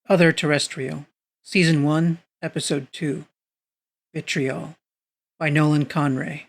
Other-Terrestrial, Season 1, Episode 2, Vitriol, by Nolan Conray.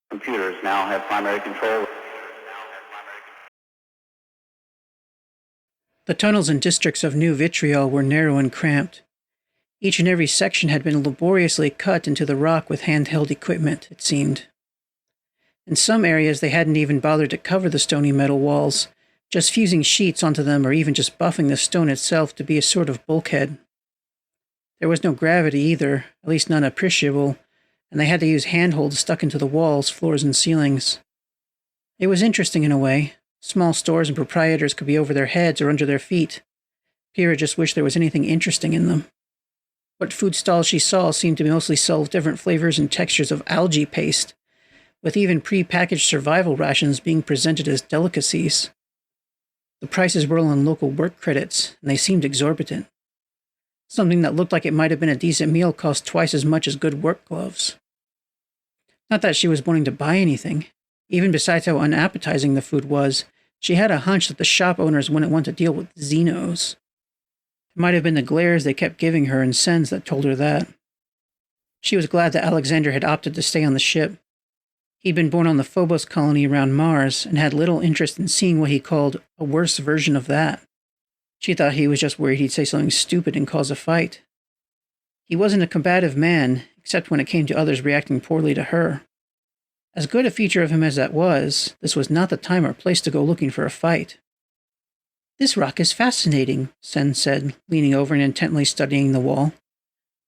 Computers now have primary control. The tunnels and districts of New Vitriol were narrow and cramped. Each and every section had been laboriously cut into the rock with handheld equipment, it seemed. In some areas they hadn't even bothered to cover the stony metal walls, just fusing sheets onto them or even just buffing the stone itself to be a sort of bulkhead. There was no gravity either, at least none appreciable, and they had to use handholds stuck into the walls, floors, and ceilings. It was interesting in a way. Small stores and proprietors could be over their heads or under their feet. Pyrrha just wished there was anything interesting in them. What food stalls she saw seemed to mostly sell different flavors and textures of algae paste, with even pre-packaged survival rations being presented as delicacies. The prices were all on local work credits, and they seemed exorbitant. Something that looked like it might have been a decent meal cost twice as much as good work gloves. Not that she was wanting to buy anything. Even besides how unappetizing the food was, she had a hunch that the shop owners wouldn't want to deal with Xenos. It might have been the glares they kept giving her and sends that told her that. She was glad that Alexander had opted to stay on the ship. He'd been born on the Phobos colony around Mars and had little interest in seeing what he called a worse version of that. She thought he was just worried he'd say something stupid and cause a fight. He wasn't a combative man, except when it came to others reacting poorly to her. As good a feature of him as that was, this was not the time or place to go looking for a fight. "This rock is fascinating," Sen said, leaning over and intently studying the wall.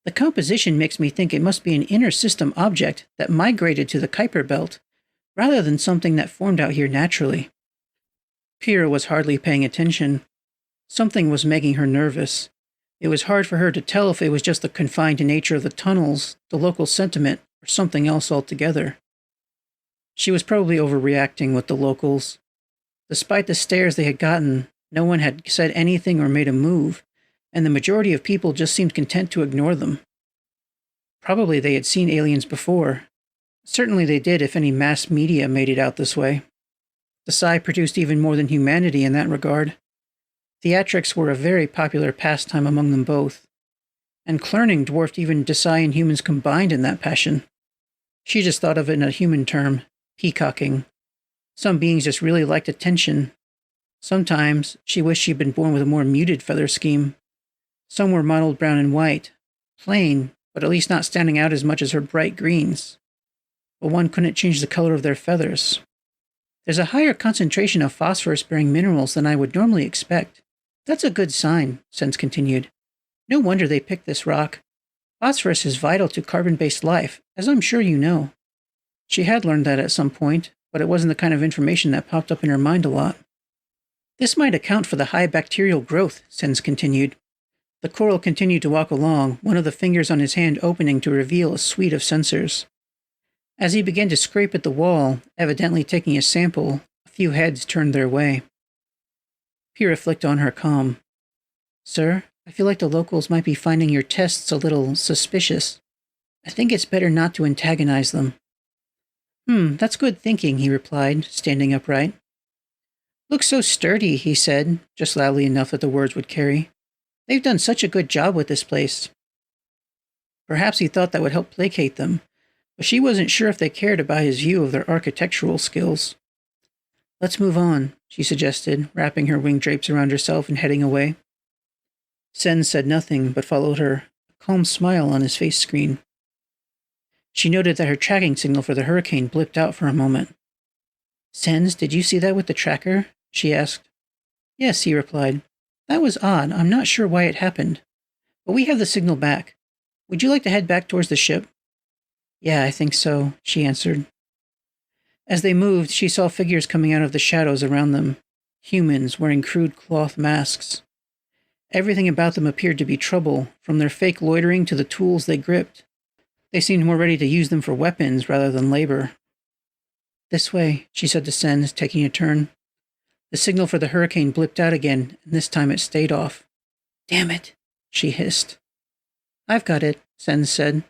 "The composition makes me think it must be an inner system object that migrated to the Kuiper Belt, rather than something that formed out here naturally." Pyrrha was hardly paying attention. Something was making her nervous. It was hard for her to tell if it was just the confined nature of the tunnels, the local sentiment, or something else altogether. She was probably overreacting with the locals. Despite the stares they had gotten, no one had said anything or made a move, and the majority of people just seemed content to ignore them. Probably they had seen aliens before. Certainly they did if any mass media made it out this way. The Psi produced even more than humanity in that regard. Theatrics were a very popular pastime among them both, and cloning dwarfed even Psi and humans combined in that passion. She just thought of it in a human term, peacocking. Some beings just really liked attention. Sometimes she wished she'd been born with a more muted feather scheme. Some were mottled brown and white, plain, but at least not standing out as much as her bright greens. But one couldn't change the color of their feathers. "There's a higher concentration of phosphorus-bearing minerals than I would normally expect. That's a good sign," Sense continued. "No wonder they picked this rock. Phosphorus is vital to carbon-based life, as I'm sure you know." She had learned that at some point, but it wasn't the kind of information that popped up in her mind a lot. "This might account for the high bacterial growth," Sense continued. The coral continued to walk along, one of the fingers on his hand opening to reveal a suite of sensors. As he began to scrape at the wall, evidently taking a sample, a few heads turned their way. Pyrrha flicked on her comm. Sir, I feel like the locals might be finding your tests a little suspicious. I think it's better not to antagonize them. That's good thinking, he replied, standing upright. Looks so sturdy, he said, just loudly enough that the words would carry. They've done such a good job with this place. Perhaps he thought that would help placate them, but she wasn't sure if they cared about his view of their architectural skills. Let's move on, she suggested, wrapping her wing drapes around herself and heading away. Sen said nothing, but followed her, a calm smile on his face screen. She noted that her tracking signal for the hurricane blipped out for a moment. Sens, did you see that with the tracker? She asked. Yes, he replied. That was odd. I'm not sure why it happened. But we have the signal back. Would you like to head back towards the ship? Yeah, I think so, she answered. As they moved, she saw figures coming out of the shadows around them. Humans wearing crude cloth masks. Everything about them appeared to be trouble, from their fake loitering to the tools they gripped. They seemed more ready to use them for weapons rather than labor. This way, she said to Sens, taking a turn. The signal for the hurricane blipped out again, and this time it stayed off. Damn it, she hissed. I've got it, Sens said.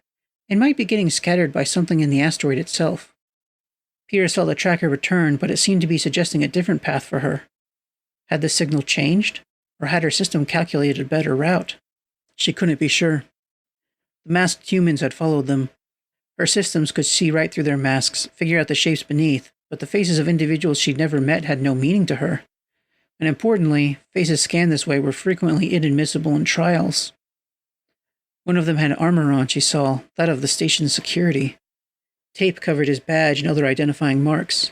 It might be getting scattered by something in the asteroid itself. Pyrrha saw the tracker return, but it seemed to be suggesting a different path for her. Had the signal changed, or had her system calculated a better route? She couldn't be sure. The masked humans had followed them. Her systems could see right through their masks, figure out the shapes beneath, but the faces of individuals she'd never met had no meaning to her. And importantly, faces scanned this way were frequently inadmissible in trials. One of them had armor on, she saw, that of the station's security. Tape covered his badge and other identifying marks.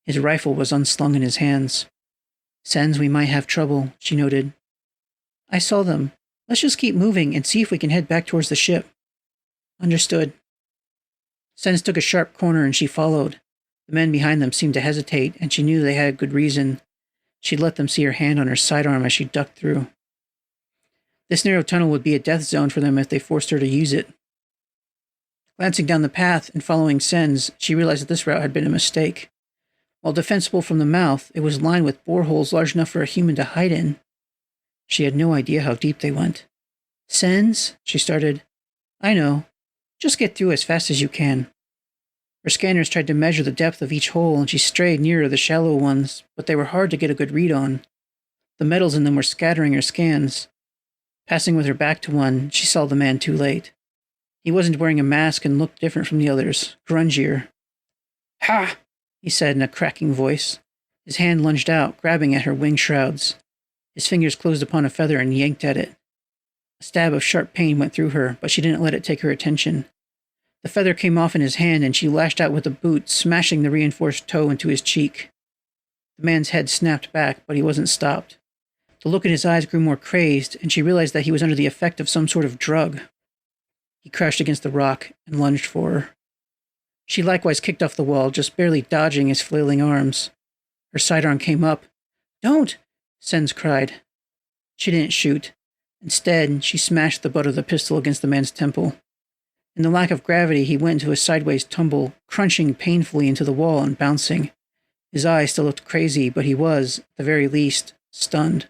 His rifle was unslung in his hands. Sens, we might have trouble, she noted. I saw them. Let's just keep moving and see if we can head back towards the ship. Understood. Sens took a sharp corner and she followed. The men behind them seemed to hesitate, and she knew they had good reason. She'd let them see her hand on her sidearm as she ducked through. This narrow tunnel would be a death zone for them if they forced her to use it. Glancing down the path and following Sens, she realized that this route had been a mistake. While defensible from the mouth, it was lined with boreholes large enough for a human to hide in. She had no idea how deep they went. Sens, she started. I know. Just get through as fast as you can. Her scanners tried to measure the depth of each hole, and she strayed nearer the shallow ones, but they were hard to get a good read on. The metals in them were scattering her scans. Passing with her back to one, she saw the man too late. He wasn't wearing a mask and looked different from the others, grungier. Ha! He said in a cracking voice. His hand lunged out, grabbing at her wing shrouds. His fingers closed upon a feather and yanked at it. A stab of sharp pain went through her, but she didn't let it take her attention. The feather came off in his hand, and she lashed out with the boot, smashing the reinforced toe into his cheek. The man's head snapped back, but he wasn't stopped. The look in his eyes grew more crazed, and she realized that he was under the effect of some sort of drug. He crashed against the rock and lunged for her. She likewise kicked off the wall, just barely dodging his flailing arms. Her sidearm came up. Don't! Sens cried. She didn't shoot. Instead, she smashed the butt of the pistol against the man's temple. In the lack of gravity, he went into a sideways tumble, crunching painfully into the wall and bouncing. His eyes still looked crazy, but he was, at the very least, stunned.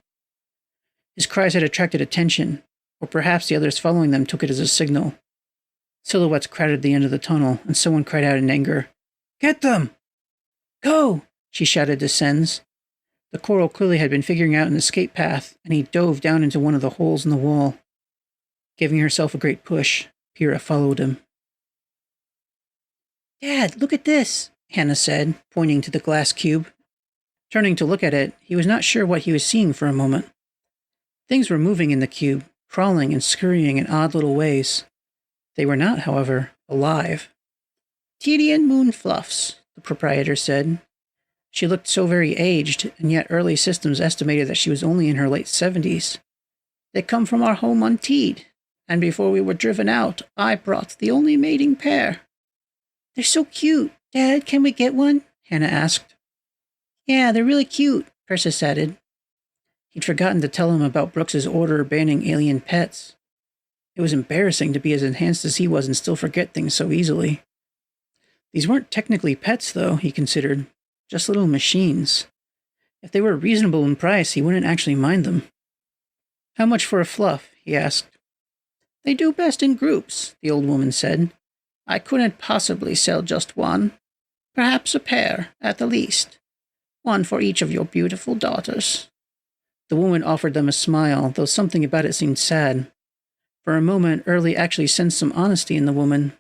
His cries had attracted attention, or perhaps the others following them took it as a signal. Silhouettes crowded the end of the tunnel, and someone cried out in anger. Get them! Go! She shouted to Sens. The coral clearly had been figuring out an escape path, and he dove down into one of the holes in the wall. Giving herself a great push, Pyrrha followed him. Dad, look at this, Hannah said, pointing to the glass cube. Turning to look at it, he was not sure what he was seeing for a moment. Things were moving in the cube, crawling and scurrying in odd little ways. They were not, however, alive. Tedian moon fluffs, the proprietor said. She looked so very aged, and yet early systems estimated that she was only in her late 70s. They come from our home on Teed, and before we were driven out, I brought the only mating pair. They're so cute. Dad, can we get one? Hannah asked. Yeah, they're really cute, Persis added. He'd forgotten to tell him about Brooks's order banning alien pets. It was embarrassing to be as enhanced as he was and still forget things so easily. These weren't technically pets, though, he considered. Just little machines. If they were reasonable in price, he wouldn't actually mind them. How much for a fluff? He asked. They do best in groups, the old woman said. I couldn't possibly sell just one. Perhaps a pair, at the least. One for each of your beautiful daughters. The woman offered them a smile, though something about it seemed sad. For a moment, Early actually sensed some honesty in the woman.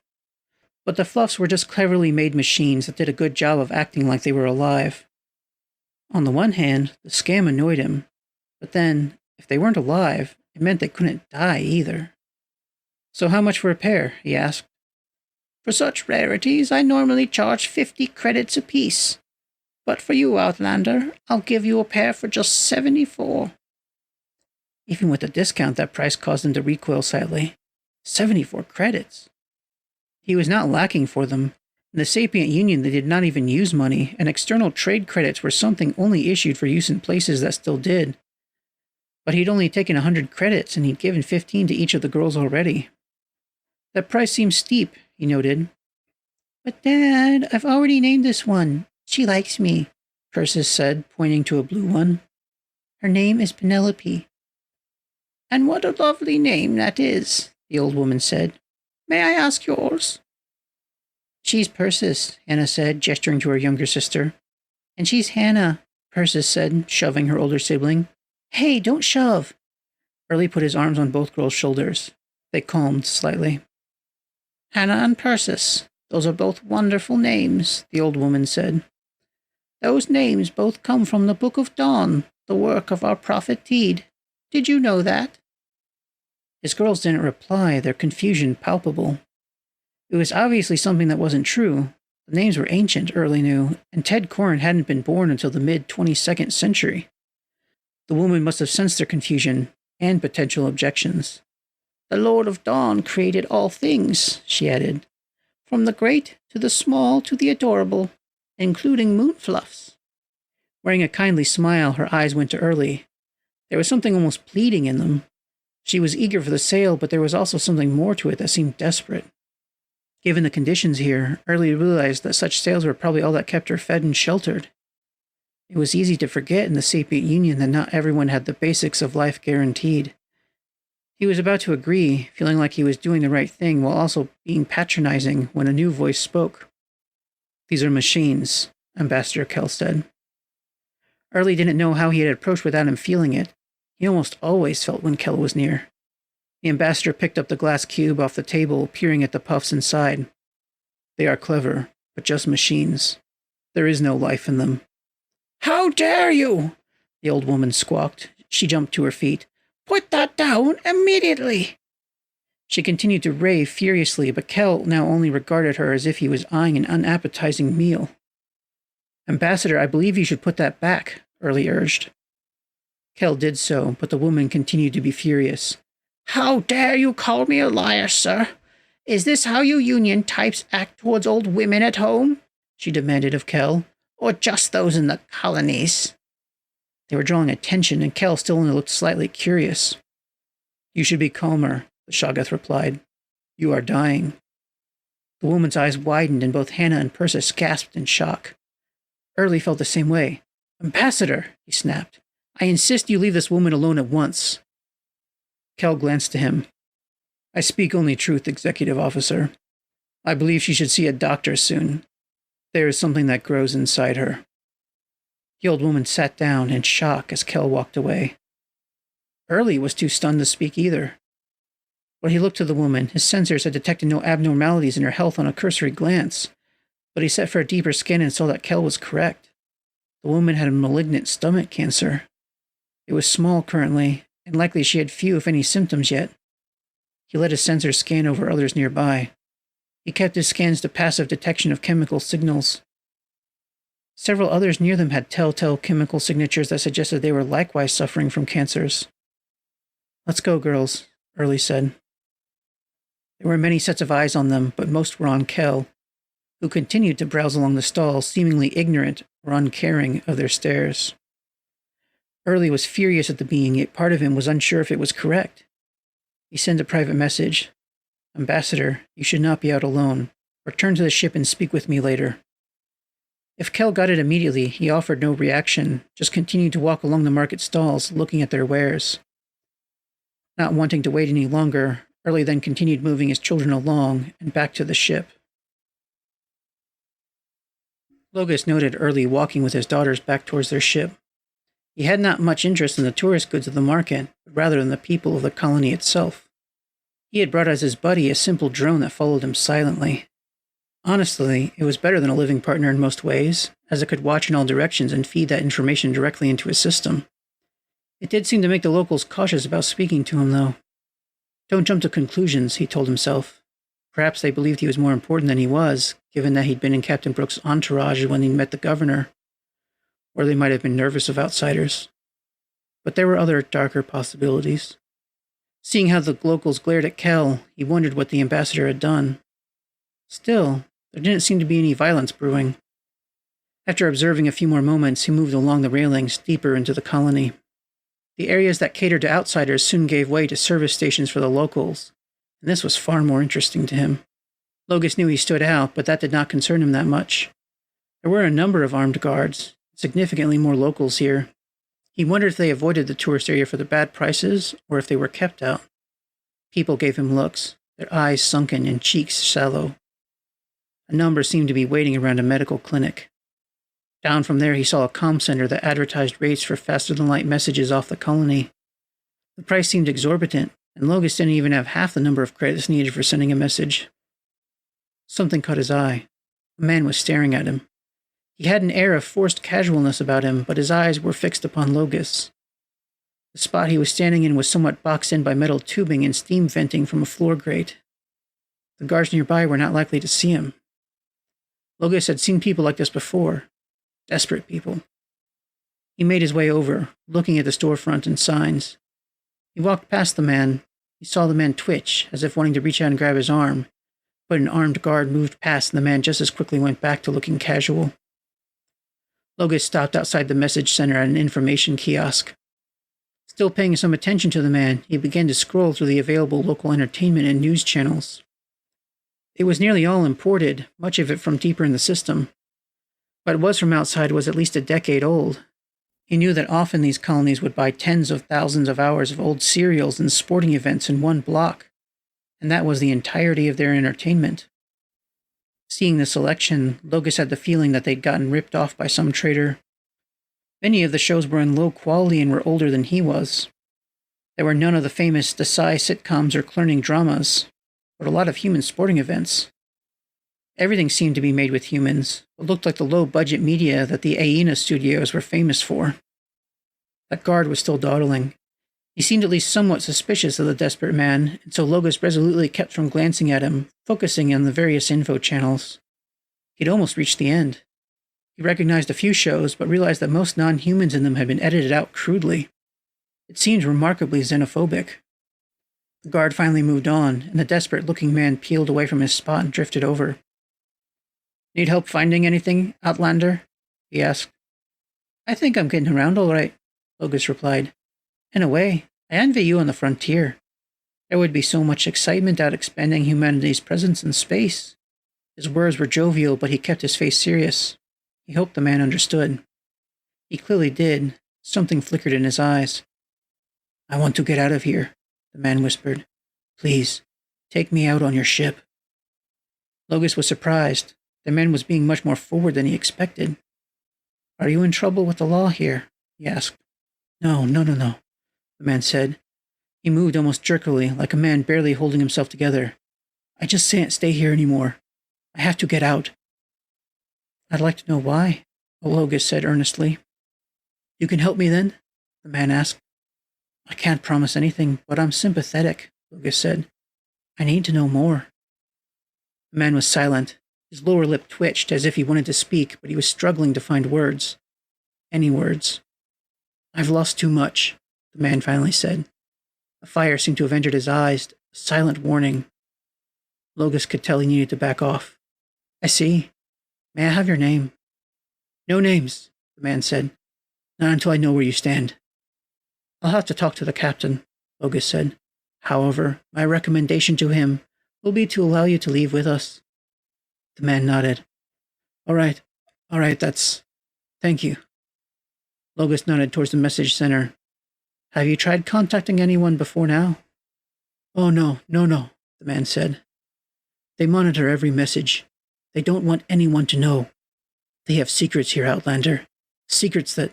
But the fluffs were just cleverly made machines that did a good job of acting like they were alive. On the one hand, the scam annoyed him. But then, if they weren't alive, it meant they couldn't die either. So how much for a pair? He asked. For such rarities, I normally charge 50 credits apiece. But for you, Outlander, I'll give you a pair for just 74. Even with the discount, that price caused him to recoil slightly. 74 credits. He was not lacking for them. In the Sapient Union, they did not even use money, and external trade credits were something only issued for use in places that still did. But he'd only taken 100 credits, and he'd given 15 to each of the girls already. That price seems steep, he noted. But Dad, I've already named this one. She likes me, Persis said, pointing to a blue one. Her name is Penelope. And what a lovely name that is, the old woman said. May I ask yours? She's Persis, Hannah said, gesturing to her younger sister. And she's Hannah, Persis said, shoving her older sibling. Hey, don't shove. Early put his arms on both girls' shoulders. They calmed slightly. Hannah and Persis, those are both wonderful names, the old woman said. Those names both come from the Book of Dawn, the work of our prophet Teed. Did you know that? His girls didn't reply, their confusion palpable. It was obviously something that wasn't true. The names were ancient, Early knew, and Ted Corrin hadn't been born until the mid-22nd century. The woman must have sensed their confusion and potential objections. The Lord of Dawn created all things, she added, from the great to the small to the adorable, including moonfluffs. Wearing a kindly smile, her eyes went to Early. There was something almost pleading in them. She was eager for the sale, but there was also something more to it that seemed desperate. Given the conditions here, Early realized that such sales were probably all that kept her fed and sheltered. It was easy to forget in the Sapient Union that not everyone had the basics of life guaranteed. He was about to agree, feeling like he was doing the right thing while also being patronizing when a new voice spoke. These are machines, Ambassador Kell said. Early didn't know how he had approached without him feeling it. He almost always felt when Kell was near. The ambassador picked up the glass cube off the table, peering at the puffs inside. They are clever, but just machines. There is no life in them. How dare you! The old woman squawked. She jumped to her feet. Put that down immediately! She continued to rave furiously, but Kell now only regarded her as if he was eyeing an unappetizing meal. Ambassador, I believe you should put that back, Early urged. Kell did so, but the woman continued to be furious. How dare you call me a liar, sir? Is this how you Union types act towards old women at home? She demanded of Kell. Or just those in the colonies? They were drawing attention, and Kell still only looked slightly curious. You should be calmer, the Shoggoth replied. You are dying. The woman's eyes widened, and both Hannah and Persis gasped in shock. Early felt the same way. Ambassador, he snapped. I insist you leave this woman alone at once. Kell glanced to him. I speak only truth, Executive Officer. I believe she should see a doctor soon. There is something that grows inside her. The old woman sat down in shock as Kell walked away. Early was too stunned to speak either. When he looked to the woman, his sensors had detected no abnormalities in her health on a cursory glance, but he set for a deeper scan and saw that Kell was correct. The woman had a malignant stomach cancer. It was small currently, and likely she had few if any symptoms yet. He let his sensors scan over others nearby. He kept his scans to passive detection of chemical signals. Several others near them had telltale chemical signatures that suggested they were likewise suffering from cancers. Let's go, girls, Early said. There were many sets of eyes on them, but most were on Kell, who continued to browse along the stall, seemingly ignorant or uncaring of their stares. Early was furious at the being, yet part of him was unsure if it was correct. He sent a private message. Ambassador, you should not be out alone. Return to the ship and speak with me later. If Kel got it immediately, he offered no reaction, just continued to walk along the market stalls, looking at their wares. Not wanting to wait any longer, Early then continued moving his children along and back to the ship. Logus noted Early walking with his daughters back towards their ship. He had not much interest in the tourist goods of the market, but rather in the people of the colony itself. He had brought as his buddy a simple drone that followed him silently. Honestly, it was better than a living partner in most ways, as it could watch in all directions and feed that information directly into his system. It did seem to make the locals cautious about speaking to him, though. Don't jump to conclusions, he told himself. Perhaps they believed he was more important than he was, given that he'd been in Captain Brooks' entourage when he met the governor. Or they might have been nervous of outsiders. But there were other darker possibilities. Seeing how the locals glared at Kel, he wondered what the ambassador had done. Still, there didn't seem to be any violence brewing. After observing a few more moments, he moved along the railings deeper into the colony. The areas that catered to outsiders soon gave way to service stations for the locals, and this was far more interesting to him. Logus knew he stood out, but that did not concern him that much. There were a number of armed guards, significantly more locals here. He wondered if they avoided the tourist area for the bad prices, or if they were kept out. People gave him looks, their eyes sunken and cheeks sallow. A number seemed to be waiting around a medical clinic. Down from there he saw a comm center that advertised rates for faster-than-light messages off the colony. The price seemed exorbitant, and Logus didn't even have half the number of credits needed for sending a message. Something caught his eye. A man was staring at him. He had an air of forced casualness about him, but his eyes were fixed upon Logus. The spot he was standing in was somewhat boxed in by metal tubing and steam venting from a floor grate. The guards nearby were not likely to see him. Logus had seen people like this before. Desperate people. He made his way over, looking at the storefront and signs. He walked past the man. He saw the man twitch, as if wanting to reach out and grab his arm, but an armed guard moved past and the man just as quickly went back to looking casual. Logus stopped outside the message center at an information kiosk. Still paying some attention to the man, he began to scroll through the available local entertainment and news channels. It was nearly all imported, much of it from deeper in the system. What was from outside was at least a decade old. He knew that often these colonies would buy tens of thousands of hours of old serials and sporting events in one block, and that was the entirety of their entertainment. Seeing the selection, Logus had the feeling that they'd gotten ripped off by some trader. Many of the shows were in low quality and were older than he was. There were none of the famous Desai sitcoms or learning dramas, but a lot of human sporting events. Everything seemed to be made with humans, but looked like the low-budget media that the Aena studios were famous for. That guard was still dawdling. He seemed at least somewhat suspicious of the desperate man, and so Logus resolutely kept from glancing at him, focusing on the various info channels. He'd almost reached the end. He recognized a few shows, but realized that most non-humans in them had been edited out crudely. It seemed remarkably xenophobic. The guard finally moved on, and the desperate-looking man peeled away from his spot and drifted over. "Need help finding anything, Outlander?" he asked. "I think I'm getting around all right," Logus replied. "In a way, I envy you on the frontier. There would be so much excitement out expanding humanity's presence in space." His words were jovial, but he kept his face serious. He hoped the man understood. He clearly did. Something flickered in his eyes. "I want to get out of here," the man whispered. "Please, take me out on your ship." Logus was surprised. The man was being much more forward than he expected. "Are you in trouble with the law here?" he asked. No, the man said. He moved almost jerkily, like a man barely holding himself together. "I just can't stay here anymore. I have to get out." "I'd like to know why," Logus said earnestly. "You can help me then?" the man asked. "I can't promise anything, but I'm sympathetic," Logus said. "I need to know more." The man was silent. His lower lip twitched as if he wanted to speak, but he was struggling to find words. Any words. "I've lost too much," the man finally said. A fire seemed to have entered his eyes, a silent warning. Logus could tell he needed to back off. "I see. May I have your name?" "No names," the man said. "Not until I know where you stand." "I'll have to talk to the captain," Logus said. "However, my recommendation to him will be to allow you to leave with us." The man nodded. All right, that's... Thank you. Logus nodded towards the message center. Have you tried contacting anyone before now? Oh, no, the man said. They monitor every message. They don't want anyone to know. They have secrets here, Outlander. Secrets that...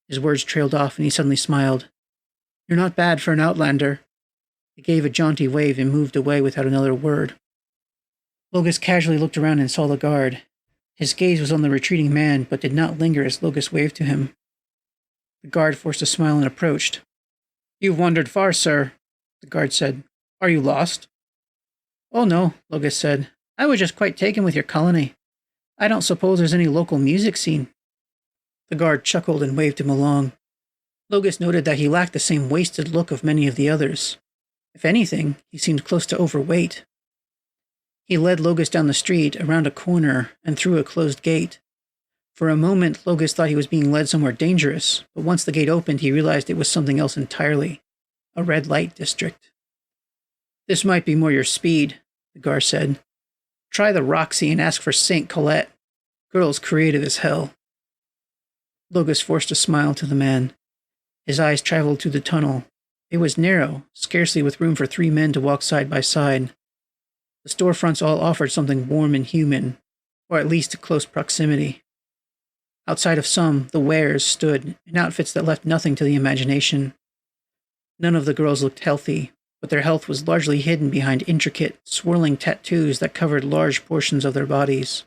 His words trailed off and he suddenly smiled. You're not bad for an Outlander. He gave a jaunty wave and moved away without another word. Logus casually looked around and saw the guard. His gaze was on the retreating man, but did not linger as Logus waved to him. The guard forced a smile and approached. You've wandered far, sir, the guard said. Are you lost? Oh no, Logus said. I was just quite taken with your colony. I don't suppose there's any local music scene. The guard chuckled and waved him along. Logus noted that he lacked the same wasted look of many of the others. If anything, he seemed close to overweight. He led Logus down the street, around a corner, and through a closed gate. For a moment, Logus thought he was being led somewhere dangerous, but once the gate opened, he realized it was something else entirely. A red light district. This might be more your speed, the guard said. Try the Roxy and ask for St. Colette. Girl's creative as hell. Logus forced a smile to the man. His eyes traveled through the tunnel. It was narrow, scarcely with room for 3 men to walk side by side. The storefronts all offered something warm and human, or at least close proximity. Outside of some, the wares stood, in outfits that left nothing to the imagination. None of the girls looked healthy, but their health was largely hidden behind intricate, swirling tattoos that covered large portions of their bodies.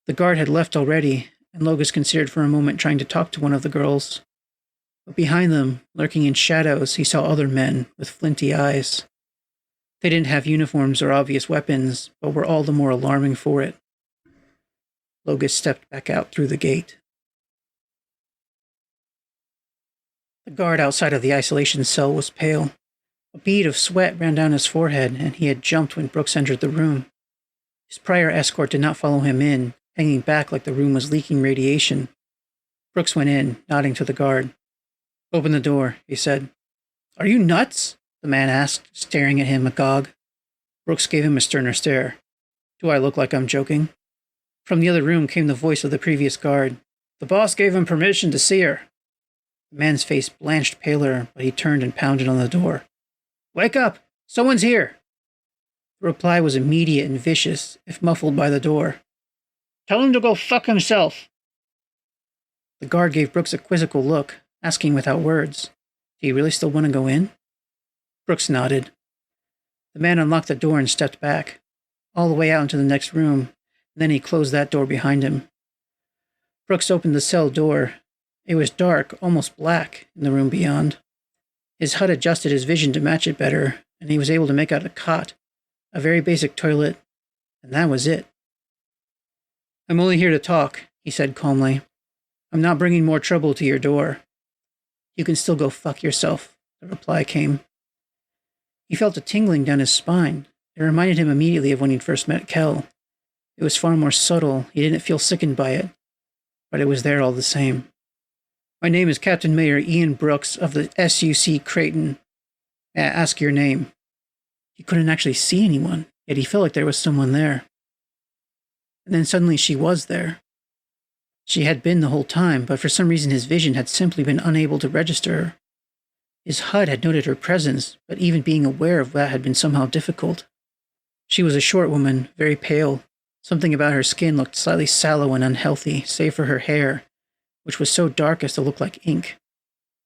The guard had left already, and Logus considered for a moment trying to talk to one of the girls. But behind them, lurking in shadows, he saw other men with flinty eyes. They didn't have uniforms or obvious weapons, but were all the more alarming for it. Logus stepped back out through the gate. The guard outside of the isolation cell was pale. A bead of sweat ran down his forehead, and he had jumped when Brooks entered the room. His prior escort did not follow him in, hanging back like the room was leaking radiation. Brooks went in, nodding to the guard. Open the door, he said. Are you nuts? The man asked, staring at him agog. Brooks gave him a sterner stare. Do I look like I'm joking? From the other room came the voice of the previous guard. The boss gave him permission to see her. The man's face blanched paler, but he turned and pounded on the door. Wake up! Someone's here! The reply was immediate and vicious, if muffled by the door. Tell him to go fuck himself! The guard gave Brooks a quizzical look, asking without words, Do you really still want to go in? Brooks nodded. The man unlocked the door and stepped back, all the way out into the next room, and then he closed that door behind him. Brooks opened the cell door. It was dark, almost black, in the room beyond. His HUD adjusted his vision to match it better, and he was able to make out a cot, a very basic toilet, and that was it. I'm only here to talk, he said calmly. I'm not bringing more trouble to your door. You can still go fuck yourself, the reply came. He felt a tingling down his spine. It reminded him immediately of when he'd first met Kel. It was far more subtle. He didn't feel sickened by it, but it was there all the same. My name is Captain Mayor Ian Brooks of the SUC Craton. May I ask your name? He couldn't actually see anyone, yet he felt like there was someone there. And then suddenly she was there. She had been the whole time, but for some reason his vision had simply been unable to register her. His HUD had noted her presence, but even being aware of that had been somehow difficult. She was a short woman, very pale. Something about her skin looked slightly sallow and unhealthy, save for her hair, which was so dark as to look like ink.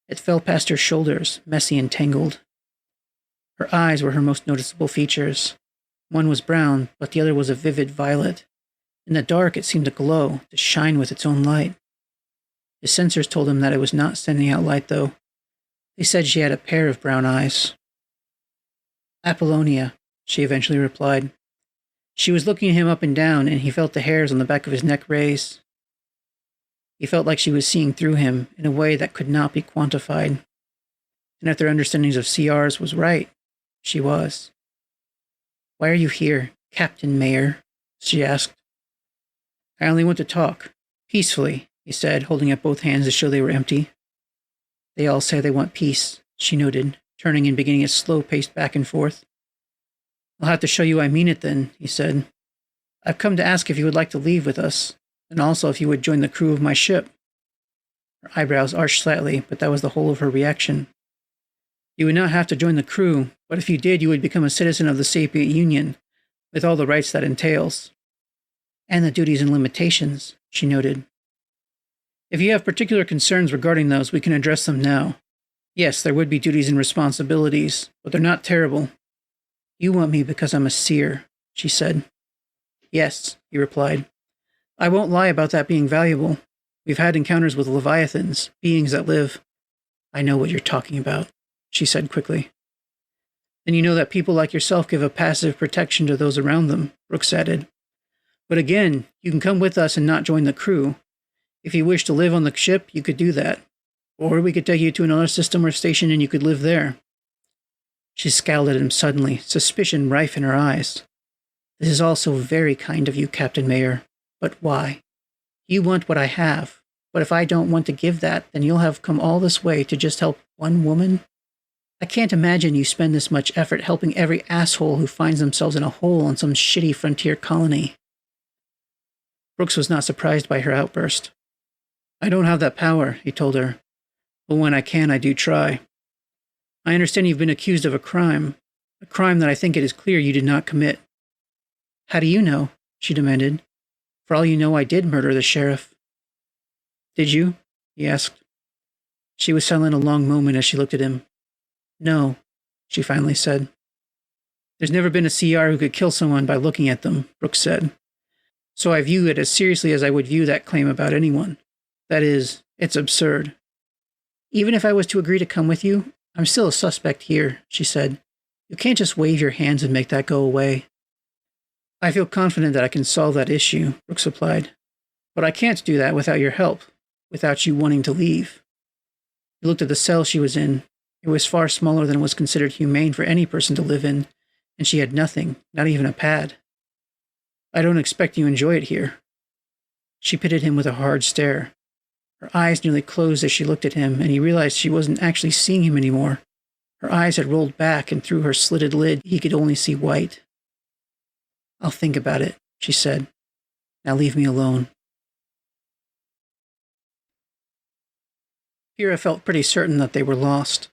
It fell past her shoulders, messy and tangled. Her eyes were her most noticeable features. One was brown, but the other was a vivid violet. In the dark, it seemed to glow, to shine with its own light. His sensors told him that it was not sending out light, though. They said she had a pair of brown eyes. Apollonia, she eventually replied. She was looking at him up and down, and he felt the hairs on the back of his neck raise. He felt like she was seeing through him in a way that could not be quantified. And if their understandings of CRs was right, she was. Why are you here, Captain Mayor? She asked. I only want to talk. Peacefully, he said, holding up both hands to show they were empty. They all say they want peace, she noted, turning and beginning a slow-paced back and forth. I'll have to show you I mean it then, he said. I've come to ask if you would like to leave with us, and also if you would join the crew of my ship. Her eyebrows arched slightly, but that was the whole of her reaction. You would not have to join the crew, but if you did, you would become a citizen of the Sapient Union, with all the rights that entails. And the duties and limitations, she noted. If you have particular concerns regarding those, we can address them now. Yes, there would be duties and responsibilities, but they're not terrible. You want me because I'm a seer, she said. Yes, he replied. I won't lie about that being valuable. We've had encounters with Leviathans, beings that live. I know what you're talking about, she said quickly. Then you know that people like yourself give a passive protection to those around them, Brooks added. But again, you can come with us and not join the crew. If you wish to live on the ship, you could do that. Or we could take you to another system or station and you could live there. She scowled at him suddenly, suspicion rife in her eyes. This is also very kind of you, Captain Mayer. But why? You want what I have. But if I don't want to give that, then you'll have come all this way to just help one woman? I can't imagine you spend this much effort helping every asshole who finds themselves in a hole on some shitty frontier colony. Brooks was not surprised by her outburst. I don't have that power, he told her. But when I can, I do try. I understand you've been accused of a crime that I think it is clear you did not commit. How do you know? She demanded. For all you know, I did murder the sheriff. Did you? He asked. She was silent a long moment as she looked at him. No, she finally said. There's never been a CR who could kill someone by looking at them, Brooks said. So I view it as seriously as I would view that claim about anyone. That is, it's absurd. Even if I was to agree to come with you, I'm still a suspect here, she said. You can't just wave your hands and make that go away. I feel confident that I can solve that issue, Brooks replied. But I can't do that without your help, without you wanting to leave. He looked at the cell she was in. It was far smaller than was considered humane for any person to live in, and she had nothing, not even a pad. I don't expect you enjoy it here. She pitted him with a hard stare. Her eyes nearly closed as she looked at him, and he realized she wasn't actually seeing him anymore. Her eyes had rolled back, and through her slitted lid, he could only see white. I'll think about it, she said. Now leave me alone. Kira felt pretty certain that they were lost.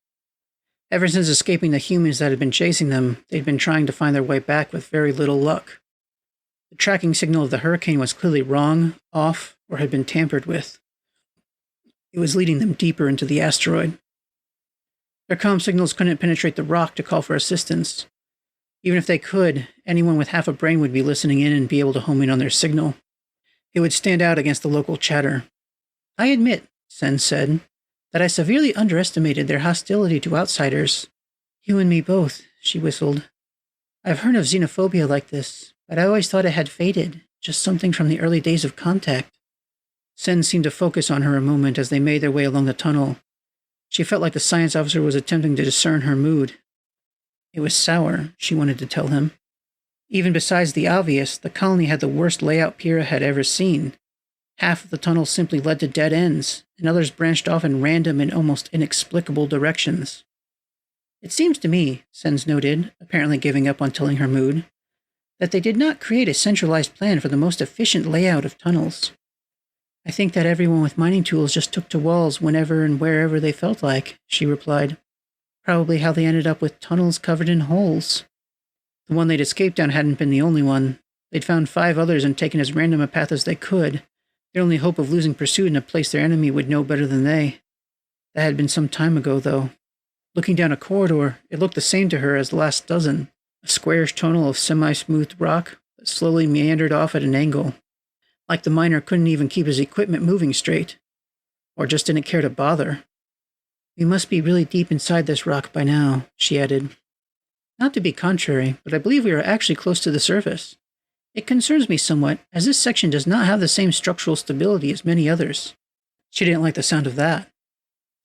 Ever since escaping the humans that had been chasing them, they'd been trying to find their way back with very little luck. The tracking signal of the hurricane was clearly wrong, off, or had been tampered with. It was leading them deeper into the asteroid. Their comm signals couldn't penetrate the rock to call for assistance. Even if they could, anyone with half a brain would be listening in and be able to home in on their signal. It would stand out against the local chatter. I admit, Sen said, that I severely underestimated their hostility to outsiders. You and me both, she whistled. I've heard of xenophobia like this, but I always thought it had faded, just something from the early days of contact. Sen seemed to focus on her a moment as they made their way along the tunnel. She felt like the science officer was attempting to discern her mood. It was sour, she wanted to tell him. Even besides the obvious, the colony had the worst layout Pyrrha had ever seen. Half of the tunnel simply led to dead ends, and others branched off in random and almost inexplicable directions. It seems to me, Sens noted, apparently giving up on telling her mood, that they did not create a centralized plan for the most efficient layout of tunnels. I think that everyone with mining tools just took to walls whenever and wherever they felt like, she replied. Probably how they ended up with tunnels covered in holes. The one they'd escaped down hadn't been the only one. They'd found 5 others and taken as random a path as they could, their only hope of losing pursuit in a place their enemy would know better than they. That had been some time ago, though. Looking down a corridor, it looked the same to her as the last dozen, a squarish tunnel of semi-smooth rock that slowly meandered off at an angle. Like the miner couldn't even keep his equipment moving straight. Or just didn't care to bother. We must be really deep inside this rock by now, she added. Not to be contrary, but I believe we are actually close to the surface. It concerns me somewhat, as this section does not have the same structural stability as many others. She didn't like the sound of that.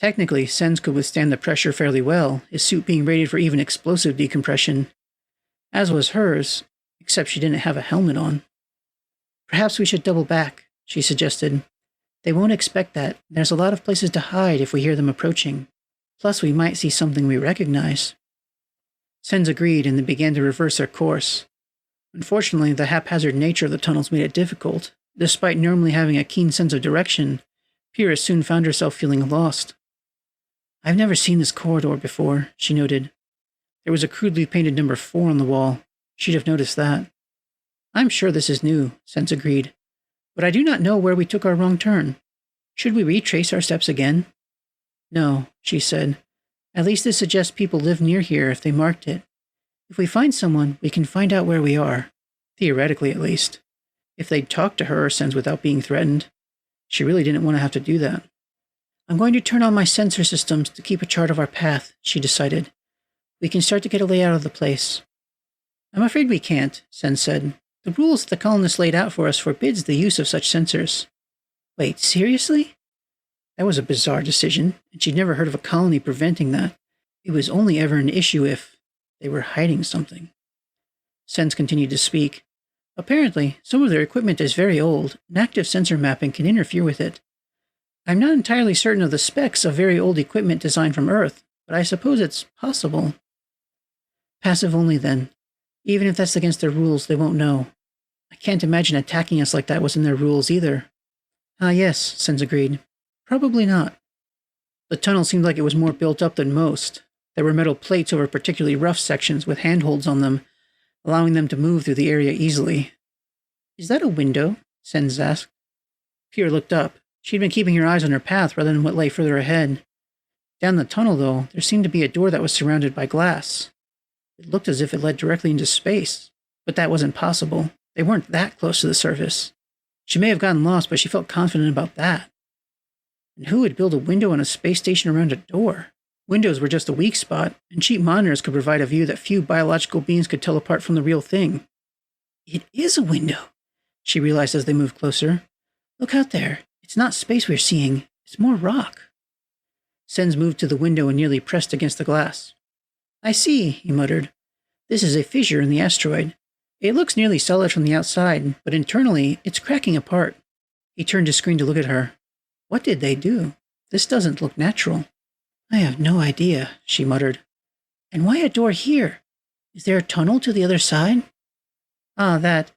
Technically, Sens could withstand the pressure fairly well, his suit being rated for even explosive decompression. As was hers, except she didn't have a helmet on. Perhaps we should double back, she suggested. They won't expect that. There's a lot of places to hide if we hear them approaching. Plus, we might see something we recognize. Sens agreed, and they began to reverse their course. Unfortunately, the haphazard nature of the tunnels made it difficult. Despite normally having a keen sense of direction, Pyrrha soon found herself feeling lost. "I've never seen this corridor before," she noted. There was a crudely painted number 4 on the wall. She'd have noticed that. "I'm sure this is new," Sense agreed. "But I do not know where we took our wrong turn. Should we retrace our steps again?" "No," she said. "At least this suggests people live near here if they marked it. If we find someone, we can find out where we are. Theoretically, at least. If they'd talk to her, Sense, without being threatened. She really didn't want to have to do that. "I'm going to turn on my sensor systems to keep a chart of our path," she decided. "We can start to get a layout of the place." "I'm afraid we can't," Sense said. "The rules the colonists laid out for us forbids the use of such sensors." "Wait, seriously?" That was a bizarre decision, and she'd never heard of a colony preventing that. It was only ever an issue if they were hiding something. Sense continued to speak. "Apparently, some of their equipment is very old, and active sensor mapping can interfere with it. I'm not entirely certain of the specs of very old equipment designed from Earth, but I suppose it's possible." "Passive only, then. Even if that's against their rules, they won't know. I can't imagine attacking us like that was in their rules either." "Ah, yes," Sense agreed. "Probably not." The tunnel seemed like it was more built up than most. There were metal plates over particularly rough sections with handholds on them, allowing them to move through the area easily. "Is that a window?" Sense asked. Pyrrha looked up. She'd been keeping her eyes on her path rather than what lay further ahead. Down the tunnel, though, there seemed to be a door that was surrounded by glass. It looked as if it led directly into space, but that wasn't possible. They weren't that close to the surface. She may have gotten lost, but she felt confident about that. And who would build a window on a space station around a door? Windows were just a weak spot, and cheap monitors could provide a view that few biological beings could tell apart from the real thing. "It is a window," she realized as they moved closer. "Look out there. It's not space we're seeing. It's more rock." Sen's moved to the window and nearly pressed against the glass. "I see," he muttered. "This is a fissure in the asteroid. It looks nearly solid from the outside, but internally, it's cracking apart." He turned his screen to look at her. "What did they do? This doesn't look natural." "I have no idea," she muttered. "And why a door here? Is there a tunnel to the other side?" "Ah, that.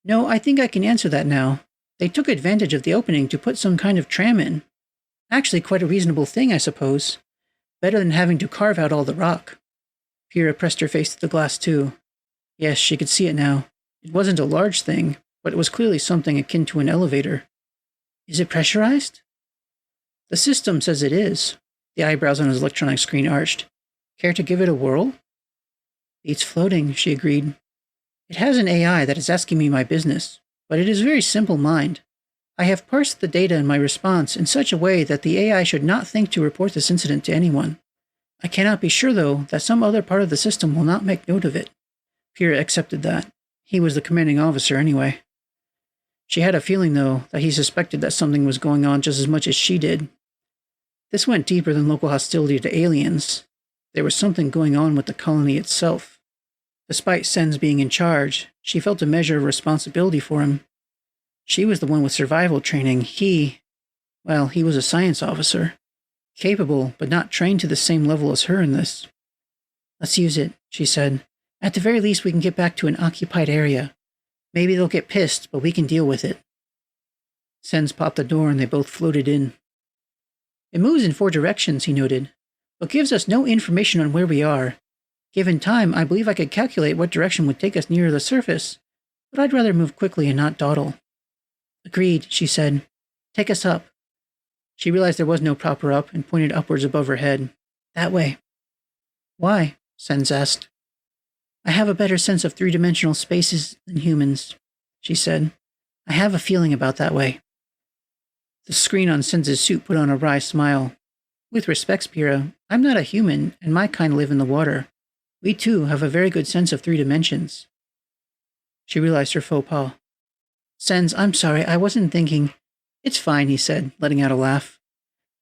No, I think I can answer that now. They took advantage of the opening to put some kind of tram in. Actually, quite a reasonable thing, I suppose. Better than having to carve out all the rock." Pyrrha pressed her face to the glass, too. Yes, she could see it now. It wasn't a large thing, but it was clearly something akin to an elevator. "Is it pressurized?" "The system says it is." The eyebrows on his electronic screen arched. "Care to give it a whirl?" "It's floating," she agreed. "It has an AI that is asking me my business, but it is very simple mind. I have parsed the data in my response in such a way that the AI should not think to report this incident to anyone. I cannot be sure, though, that some other part of the system will not make note of it." Pyrrha accepted that. He was the commanding officer anyway. She had a feeling, though, that he suspected that something was going on just as much as she did. This went deeper than local hostility to aliens. There was something going on with the colony itself. Despite Sen's being in charge, she felt a measure of responsibility for him. She was the one with survival training. He was a science officer. Capable, but not trained to the same level as her in this. "Let's use it," she said. "At the very least, we can get back to an occupied area. Maybe they'll get pissed, but we can deal with it." Sen's popped the door and they both floated in. "It moves in 4 directions, he noted, but gives us no information on where we are. Given time, I believe I could calculate what direction would take us nearer the surface, but I'd rather move quickly and not dawdle." "Agreed," she said. "Take us up." She realized there was no proper up and pointed upwards above her head. "That way." "Why?" Sen's asked. "I have a better sense of 3-dimensional spaces than humans," she said. "I have a feeling about that way." The screen on Sens's suit put on a wry smile. "With respects, Pyrrha, I'm not a human, and my kind live in the water. We, too, have a very good sense of 3 dimensions." She realized her faux pas. "Sens, I'm sorry, I wasn't thinking—" "It's fine," he said, letting out a laugh.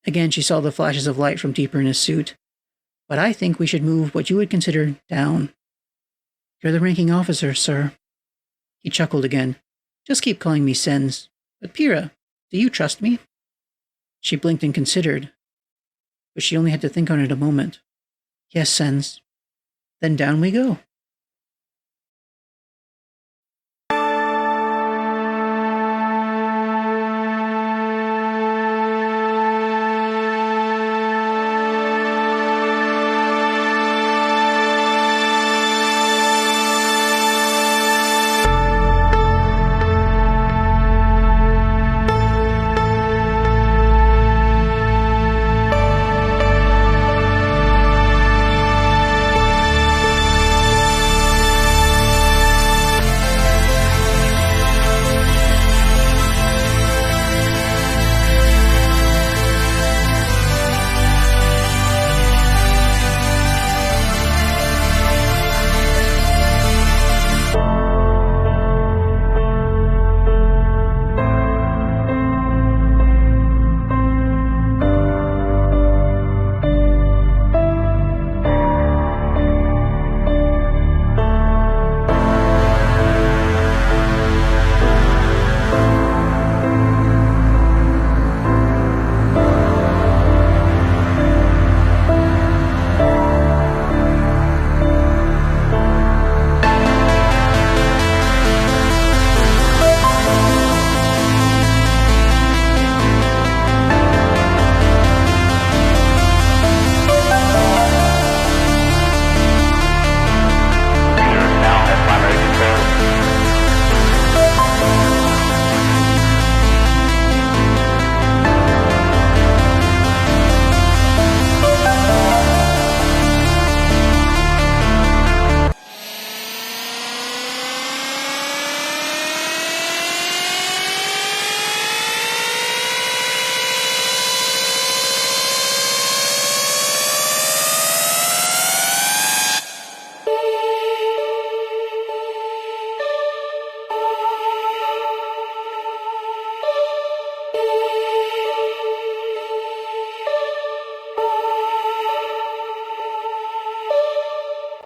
Again, she saw the flashes of light from deeper in his suit. "But I think we should move what you would consider down." "You're the ranking officer, sir." He chuckled again. "Just keep calling me Sens. But Pyrrha, do you trust me?" She blinked and considered, but she only had to think on it a moment. "Yes, Sens." "Then down we go."